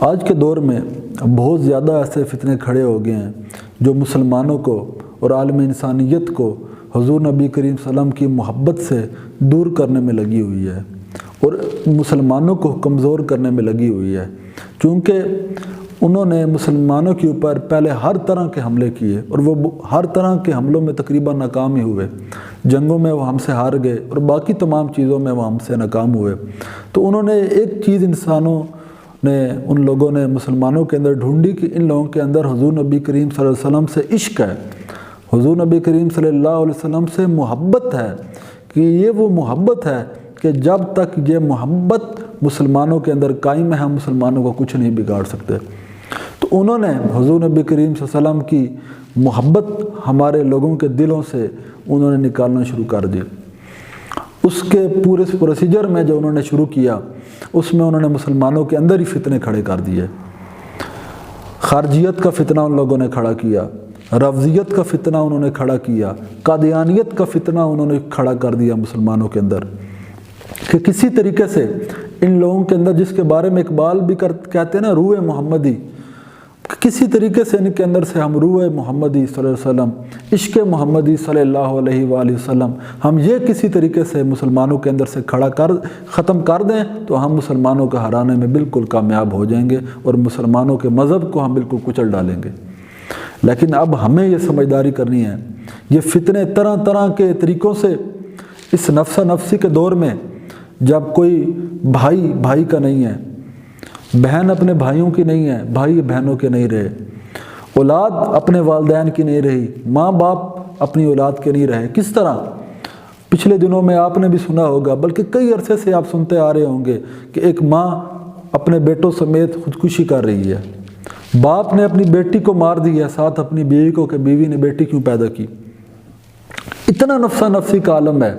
آج کے دور میں بہت زیادہ ایسے فتنے کھڑے ہو گئے ہیں جو مسلمانوں کو اور عالم انسانیت کو حضور نبی کریم صلی اللہ علیہ وسلم کی محبت سے دور کرنے میں لگی ہوئی ہے اور مسلمانوں کو کمزور کرنے میں لگی ہوئی ہے، چونکہ انہوں نے مسلمانوں کے اوپر پہلے ہر طرح کے حملے کیے اور وہ ہر طرح کے حملوں میں تقریباً ناکام ہی ہوئے، جنگوں میں وہ ہم سے ہار گئے اور باقی تمام چیزوں میں وہ ہم سے ناکام ہوئے۔ تو انہوں نے ایک چیز ان لوگوں نے مسلمانوں کے اندر ڈھونڈی کہ ان لوگوں کے اندر حضور نبی کریم صلی اللہ علیہ وسلم سے عشق ہے، حضور نبی کریم صلی اللہ علیہ وسلم سے محبت ہے، کہ یہ وہ محبت ہے کہ جب تک یہ محبت مسلمانوں کے اندر قائم ہے ہم مسلمانوں کو کچھ نہیں بگاڑ سکتے۔ تو انہوں نے حضور نبی کریم صلی اللہ علیہ وسلم کی محبت ہمارے لوگوں کے دلوں سے انہوں نے نکالنا شروع کر دی۔ اس کے پورے پروسیجر میں جو انہوں نے شروع کیا اس میں انہوں نے مسلمانوں کے اندر ہی فتنے کھڑے کر دیے۔ خارجیت کا فتنہ ان لوگوں نے کھڑا کیا، رفضیت کا فتنہ انہوں نے کھڑا کیا، قادیانیت کا فتنہ انہوں نے کھڑا کر دیا مسلمانوں کے اندر، کہ کسی طریقے سے ان لوگوں کے اندر، جس کے بارے میں اقبال بھی کہتے ہیں نا روح محمدی، کسی طریقے سے ان کے اندر سے ہم روح محمدی صلی اللہ علیہ وسلم، عشق محمدی صلی اللہ علیہ وآلہ وسلم، ہم یہ کسی طریقے سے مسلمانوں کے اندر سے ختم کر دیں تو ہم مسلمانوں کو ہرانے میں بالکل کامیاب ہو جائیں گے اور مسلمانوں کے مذہب کو ہم بالکل کچل ڈالیں گے۔ لیکن اب ہمیں یہ سمجھداری کرنی ہے، یہ فتنے طرح طرح کے طریقوں سے اس نفسا نفسی کے دور میں، جب کوئی بھائی کا نہیں ہے، بہن اپنے بھائیوں کی نہیں ہے، بھائی بہنوں کے نہیں رہے، اولاد اپنے والدین کی نہیں رہی، ماں باپ اپنی اولاد کے نہیں رہے، کس طرح پچھلے دنوں میں آپ نے بھی سنا ہوگا، بلکہ کئی عرصے سے آپ سنتے آ رہے ہوں گے کہ ایک ماں اپنے بیٹوں سمیت خودکشی کر رہی ہے، باپ نے اپنی بیٹی کو مار دیا ساتھ اپنی بیوی کو کہ بیوی نے بیٹی کیوں پیدا کی۔ اتنا نفسا نفسی کا عالم ہے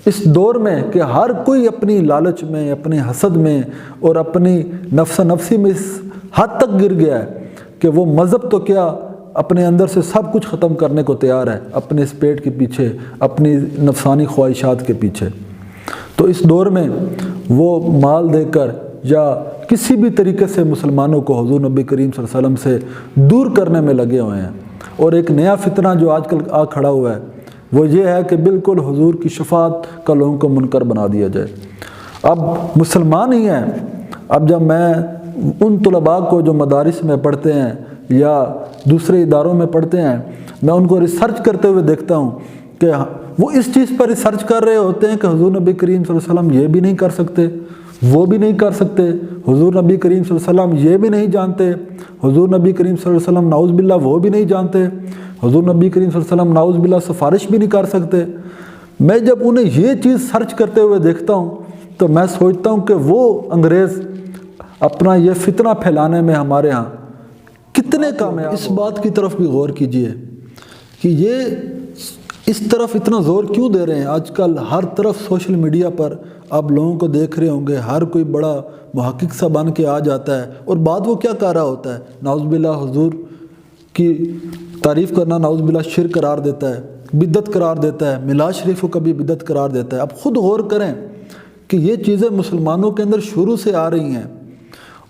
اس دور میں کہ ہر کوئی اپنی لالچ میں، اپنی حسد میں اور اپنی نفسا نفسی میں اس حد تک گر گیا ہے کہ وہ مذہب تو کیا اپنے اندر سے سب کچھ ختم کرنے کو تیار ہے، اپنے اس پیٹ کے پیچھے، اپنی نفسانی خواہشات کے پیچھے۔ تو اس دور میں وہ مال دے کر یا کسی بھی طریقے سے مسلمانوں کو حضور نبی کریم صلی اللہ علیہ وسلم سے دور کرنے میں لگے ہوئے ہیں۔ اور ایک نیا فتنہ جو آج کل آ کھڑا ہوا ہے وہ یہ ہے کہ بالکل حضور کی شفاعت کا لوگوں کو منکر بنا دیا جائے۔ اب مسلمان ہی ہیں، اب جب میں ان طلباء کو جو مدارس میں پڑھتے ہیں یا دوسرے اداروں میں پڑھتے ہیں، میں ان کو ریسرچ کرتے ہوئے دیکھتا ہوں کہ وہ اس چیز پر ریسرچ کر رہے ہوتے ہیں کہ حضور نبی کریم صلی اللہ علیہ وسلم یہ بھی نہیں کر سکتے، وہ بھی نہیں کر سکتے، حضور نبی کریم صلی اللہ علیہ وسلم یہ بھی نہیں جانتے، حضور نبی کریم صلی اللہ علیہ وسلم نعوذ باللہ وہ بھی نہیں جانتے، حضور نبی کریم صلی اللہ علیہ وسلم نعوذ باللہ سفارش بھی نہیں کر سکتے۔ میں جب انہیں یہ چیز سرچ کرتے ہوئے دیکھتا ہوں تو میں سوچتا ہوں کہ وہ انگریز اپنا یہ فتنہ پھیلانے میں ہمارے ہاں کتنے کامیاب۔ اس بات کی طرف بھی غور کیجئے کہ یہ اس طرف اتنا زور کیوں دے رہے ہیں۔ آج کل ہر طرف سوشل میڈیا پر آپ لوگوں کو دیکھ رہے ہوں گے، ہر کوئی بڑا محقق سا بن کے آ جاتا ہے اور بعد وہ کیا کر رہا ہوتا ہے، نعوذ باللہ حضور کی تعریف کرنا نعوذ باللہ شرک قرار دیتا ہے، بدعت قرار دیتا ہے، میلاد شریف کو کبھی بدعت قرار دیتا ہے۔ اب خود غور کریں کہ یہ چیزیں مسلمانوں کے اندر شروع سے آ رہی ہیں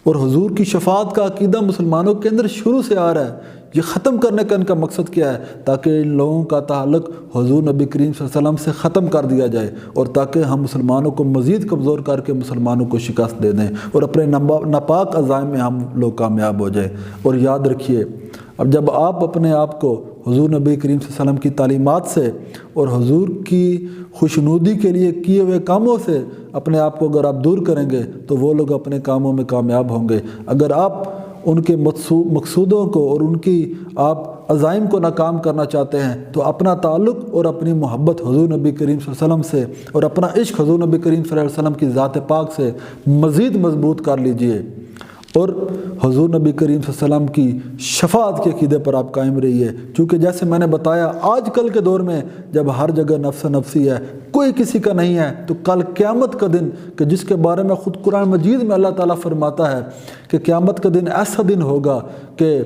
اور حضور کی شفاعت کا عقیدہ مسلمانوں کے اندر شروع سے آ رہا ہے۔ یہ ختم کرنے کا ان کا مقصد کیا ہے؟ تاکہ ان لوگوں کا تعلق حضور نبی کریم صلی اللہ علیہ وسلم سے ختم کر دیا جائے اور تاکہ ہم مسلمانوں کو مزید کمزور کر کے مسلمانوں کو شکست دے دیں اور اپنے ناپاک عزائم میں ہم لوگ کامیاب ہو جائیں۔ اور یاد رکھیے، اب جب آپ اپنے آپ کو حضور نبی کریم صلی اللہ علیہ وسلم کی تعلیمات سے اور حضور کی خوشنودی کے لیے کیے ہوئے کاموں سے اپنے آپ کو اگر آپ دور کریں گے تو وہ لوگ اپنے کاموں میں کامیاب ہوں گے۔ اگر آپ ان کے مقصودوں کو اور ان کی آپ عزائم کو ناکام کرنا چاہتے ہیں تو اپنا تعلق اور اپنی محبت حضور نبی کریم صلی اللہ علیہ وسلم سے اور اپنا عشق حضور نبی کریم صلی اللہ علیہ وسلم کی ذات پاک سے مزید مضبوط کر لیجئے اور حضور نبی کریم صلی اللہ علیہ وسلم کی شفاعت کے عقیدے پر آپ قائم رہیے۔ چونکہ جیسے میں نے بتایا آج کل کے دور میں جب ہر جگہ نفس نفسی ہے، کوئی کسی کا نہیں ہے، تو کل قیامت کا دن کہ جس کے بارے میں خود قرآن مجید میں اللہ تعالیٰ فرماتا ہے کہ قیامت کا دن ایسا دن ہوگا کہ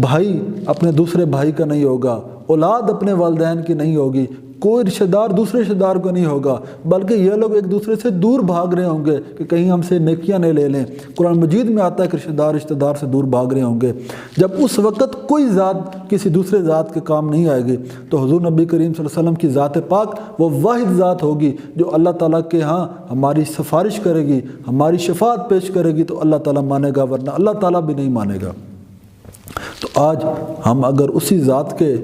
بھائی اپنے دوسرے بھائی کا نہیں ہوگا، اولاد اپنے والدین کی نہیں ہوگی، کوئی رشتہ دار دوسرے رشتہ دار کو نہیں ہوگا، بلکہ یہ لوگ ایک دوسرے سے دور بھاگ رہے ہوں گے کہ کہیں ہم سے نیکیاں نہیں لے لیں۔ قرآن مجید میں آتا ہے کہ رشتہ دار سے دور بھاگ رہے ہوں گے۔ جب اس وقت کوئی ذات کسی دوسرے ذات کے کام نہیں آئے گی تو حضور نبی کریم صلی اللہ علیہ وسلم کی ذات پاک وہ واحد ذات ہوگی جو اللہ تعالیٰ کے ہاں ہماری سفارش کرے گی، ہماری شفاعت پیش کرے گی تو اللہ تعالیٰ مانے گا، ورنہ اللہ تعالیٰ بھی نہیں مانے گا۔ تو آج ہم اگر اسی ذات کے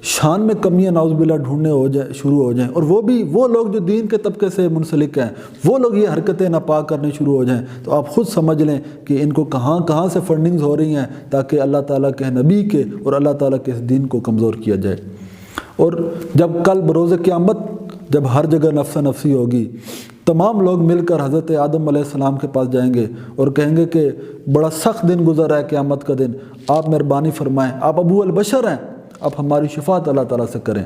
شان میں کمیاں نعوذ باللہ ڈھونڈنے شروع ہو جائیں، اور وہ لوگ جو دین کے طبقے سے منسلک ہیں وہ لوگ یہ حرکتیں ناپاک کرنے شروع ہو جائیں، تو آپ خود سمجھ لیں کہ ان کو کہاں سے فنڈنگز ہو رہی ہیں تاکہ اللہ تعالیٰ کے نبی کے اور اللہ تعالیٰ کے اس دین کو کمزور کیا جائے۔ اور جب کل بروز قیامت جب ہر جگہ نفس نفسی ہوگی، تمام لوگ مل کر حضرت آدم علیہ السلام کے پاس جائیں گے اور کہیں گے کہ بڑا سخت دن گزر ہے قیامت کا دن، آپ مہربانی فرمائیں، آپ ابو البشر ہیں، آپ ہماری شفاعت اللہ تعالیٰ سے کریں۔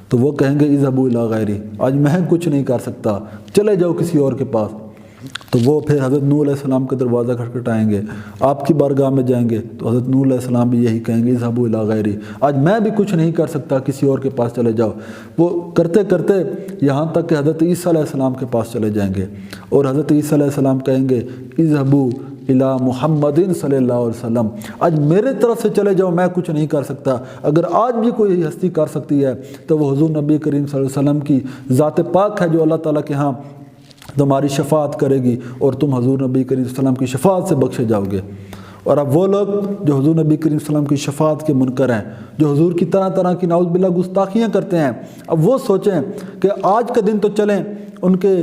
تو وہ کہیں گے اذهبوا الی غیری، آج میں کچھ نہیں کر سکتا، چلے جاؤ کسی اور کے پاس۔ تو وہ پھر حضرت نوح علیہ السلام کا دروازہ کھٹکھٹائیں گے، آپ کی بارگاہ میں جائیں گے تو حضرت نوح علیہ السلام بھی یہی کہیں گے اذهبوا الی غیری، آج میں بھی کچھ نہیں کر سکتا، کسی اور کے پاس چلے جاؤ۔ وہ کرتے کرتے یہاں تک کہ حضرت عیسیٰ علیہ السلام کے پاس چلے جائیں گے اور حضرت عیسیٰ علیہ السلام کہیں گے اذهبوا الی محمد صلی اللہ علیہ وسلم، آج میرے طرف سے چلے جاؤ، میں کچھ نہیں کر سکتا۔ اگر آج بھی کوئی ہستی کر سکتی ہے تو وہ حضور نبی کریم صلی اللہ علیہ وسلم کی ذات پاک ہے جو اللہ تعالیٰ کے ہاں تمہاری شفاعت کرے گی اور تم حضور نبی کریم صلی اللہ علیہ وسلم کی شفاعت سے بخشے جاؤ گے۔ اور اب وہ لوگ جو حضور نبی کریم صلی اللہ علیہ وسلم کی شفاعت کے منکر ہیں، جو حضور کی طرح کی نعوذ باللہ گستاخیاں کرتے ہیں، اب وہ سوچیں کہ آج کا دن تو چلیں، ان کے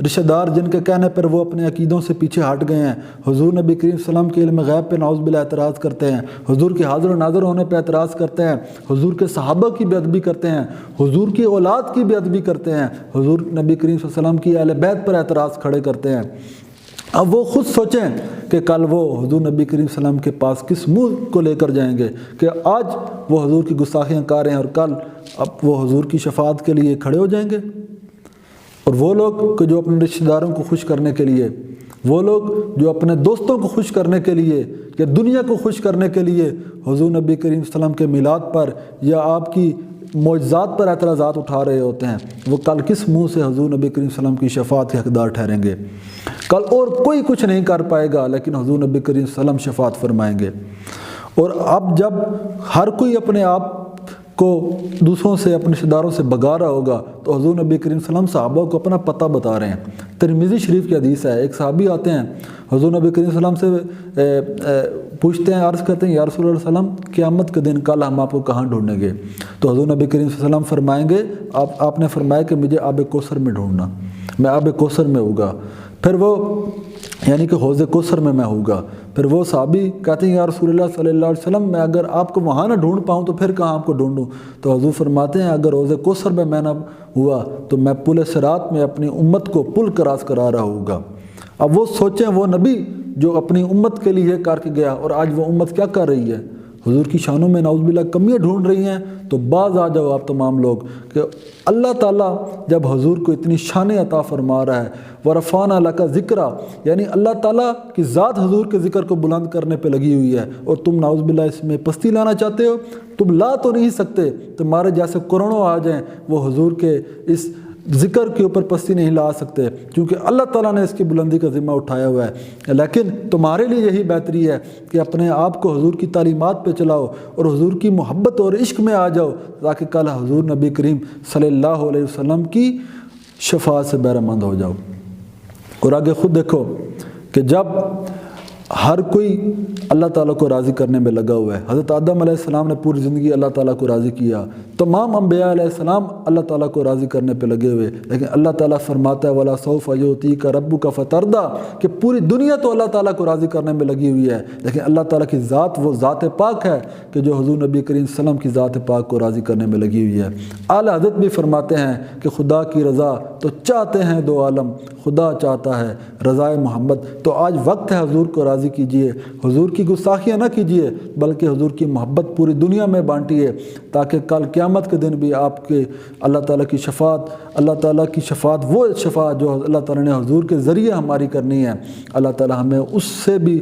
رشتہ دار جن کے کہنے پر وہ اپنے عقیدوں سے پیچھے ہٹ گئے ہیں، حضور نبی کریم صلی اللہ علیہ وسلم کے علم غیب پہ نعوذ باللہ اعتراض کرتے ہیں، حضور کے حاضر و ناظر ہونے پہ اعتراض کرتے ہیں، حضور کے صحابہ کی بے ادبی کرتے ہیں، حضور کی اولاد کی بے ادبی کرتے ہیں، حضور نبی کریم صلی اللہ علیہ وسلم کی اہل بیت پر اعتراض کھڑے کرتے ہیں۔ اب وہ خود سوچیں کہ کل وہ حضور نبی کریم صلی اللہ علیہ وسلم کے پاس کس منہ کو لے کر جائیں گے کہ آج وہ حضور کی گستاخیاں کر رہے ہیں اور کل اب وہ حضور کی شفاعت کے لیے کھڑے ہو جائیں گے۔ اور وہ لوگ کہ جو اپنے رشتہ داروں کو خوش کرنے کے لیے، وہ لوگ جو اپنے دوستوں کو خوش کرنے کے لیے یا دنیا کو خوش کرنے کے لیے حضور نبی کریم صلی اللہ علیہ وسلم کے میلاد پر یا آپ کی معجزات پر اعتراضات اٹھا رہے ہوتے ہیں، وہ کل کس منہ سے حضور نبی کریم صلی اللہ علیہ وسلم کی شفاعت کے حقدار ٹھہریں گے؟ کل اور کوئی کچھ نہیں کر پائے گا لیکن حضور نبی کریم صلی اللہ علیہ وسلم شفاعت فرمائیں گے۔ اور اب جب ہر کوئی اپنے آپ کو دوسروں سے اپنے رشتہ داروں سے بگا رہا ہوگا تو حضور نبی کریم صلی اللہ علیہ وسلم صحابہ کو اپنا پتہ بتا رہے ہیں۔ ترمذی شریف کی حدیث ہے، ایک صحابی آتے ہیں حضور نبی کریم صلی اللہ علیہ وسلم سے پوچھتے ہیں، عرض کرتے ہیں یا رسول اللہ صلی اللہ علیہ وسلم قیامت کے دن کل ہم آپ کو کہاں ڈھونڈیں گے؟ تو حضور نبی کریم صلی اللہ علیہ وسلم فرمائیں گے، آپ نے فرمایا کہ مجھے آب کوثر میں ڈھونڈنا، میں آب کوثر میں ہوگا، پھر وہ یعنی کہ حوض کوثر میں ہوگا۔ پھر وہ صحابی کہتے ہیں یا رسول اللہ صلی اللہ علیہ وسلم میں اگر آپ کو وہاں نہ ڈھونڈ پاؤں تو پھر کہاں آپ کو ڈھونڈوں؟ تو حضور فرماتے ہیں اگر حوض کوثر میں نہ ہوا تو میں پل صراط میں اپنی امت کو پل کراس کرا رہا ہوگا۔ اب وہ سوچیں وہ نبی جو اپنی امت کے لیے کر کے گیا اور آج وہ امت کیا کر رہی ہے؟ حضور کی شانوں میں نعوذ باللہ کمیاں ڈھونڈ رہی ہیں۔ تو باز آ جاؤ آپ تمام لوگ کہ اللہ تعالیٰ جب حضور کو اتنی شان عطا فرما رہا ہے، ورفعنا لک ذکرا، یعنی اللہ تعالیٰ کی ذات حضور کے ذکر کو بلند کرنے پہ لگی ہوئی ہے، اور تم نعوذ باللہ اس میں پستی لانا چاہتے ہو؟ تم لا تو نہیں سکتے، تمہارے جیسے کروڑوں آ جائیں وہ حضور کے اس ذکر کے اوپر پستی نہیں لا سکتے، کیونکہ اللہ تعالیٰ نے اس کی بلندی کا ذمہ اٹھایا ہوا ہے۔ لیکن تمہارے لیے یہی بہتری ہے کہ اپنے آپ کو حضور کی تعلیمات پہ چلاؤ اور حضور کی محبت اور عشق میں آ جاؤ، تاکہ کل حضور نبی کریم صلی اللہ علیہ وسلم کی شفاعت سے بہرہ مند ہو جاؤ۔ اور آگے خود دیکھو کہ جب ہر کوئی اللہ تعالیٰ کو راضی کرنے میں لگا ہوا ہے، حضرت آدم علیہ السلام نے پوری زندگی اللہ تعالیٰ کو راضی کیا، تمام انبیاء علیہ السلام اللہ تعالیٰ کو راضی کرنے پہ لگے ہوئے، لیکن اللہ تعالیٰ فرماتا ہے وَلَا سَوْفَ يُعْطِيكَ رَبُّكَ فَتَرْضَىٰ، کہ پوری دنیا تو اللہ تعالیٰ کو راضی کرنے میں لگی ہوئی ہے، لیکن اللہ تعالیٰ کی ذات وہ ذات پاک ہے کہ جو حضور نبی کریم صلی اللہ علیہ وسلم کی ذات پاک کو راضی کرنے میں لگی ہوئی ہے۔ اعلیٰ حضرت بھی فرماتے ہیں کہ خدا کی رضا تو چاہتے ہیں دو عالم، خدا چاہتا ہے رضائے محمد۔ تو آج وقت ہے حضور کو راضی کیجئے، حضور کی گستاخیاں نہ کیجئے، بلکہ حضور کی محبت پوری دنیا میں بانٹیے، تاکہ کل قیامت کے دن بھی آپ کے اللہ تعالیٰ کی شفاعت، اللہ تعالیٰ کی شفاعت، وہ شفاعت جو اللہ تعالیٰ نے حضور کے ذریعے ہماری کرنی ہے، اللہ تعالیٰ ہمیں اس سے بھی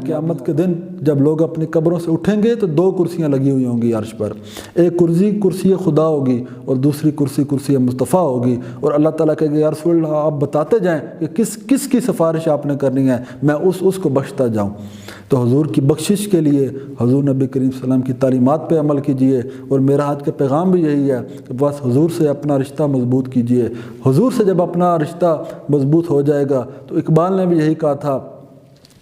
قیامت کے دن جب لوگ اپنی قبروں سے اٹھیں گے تو 2 کرسیاں لگی ہوئی ہوں گی عرش پر، ایک کرسی خدا ہوگی اور دوسری کرسی مصطفیٰ ہوگی، اور اللہ تعالیٰ کہے گا یا رسول اللہ آپ بتاتے جائیں کہ کس کی سفارش آپ نے کرنی ہے، میں اس کو بخشتا جاؤں۔ تو حضور کی بخشش کے لیے حضور نبی کریم صلی اللہ علیہ وسلم کی تعلیمات پہ عمل کیجئے، اور میرا آج کا پیغام بھی یہی ہے کہ بس حضور سے اپنا رشتہ مضبوط کیجئے۔ حضور سے جب اپنا رشتہ مضبوط ہو جائے گا تو اقبال نے بھی یہی کہا تھا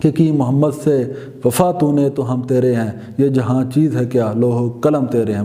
کہ کی محمد سے وفا تو نے تو ہم تیرے ہیں، یہ جہاں چیز ہے کیا لوح و قلم تیرے ہیں۔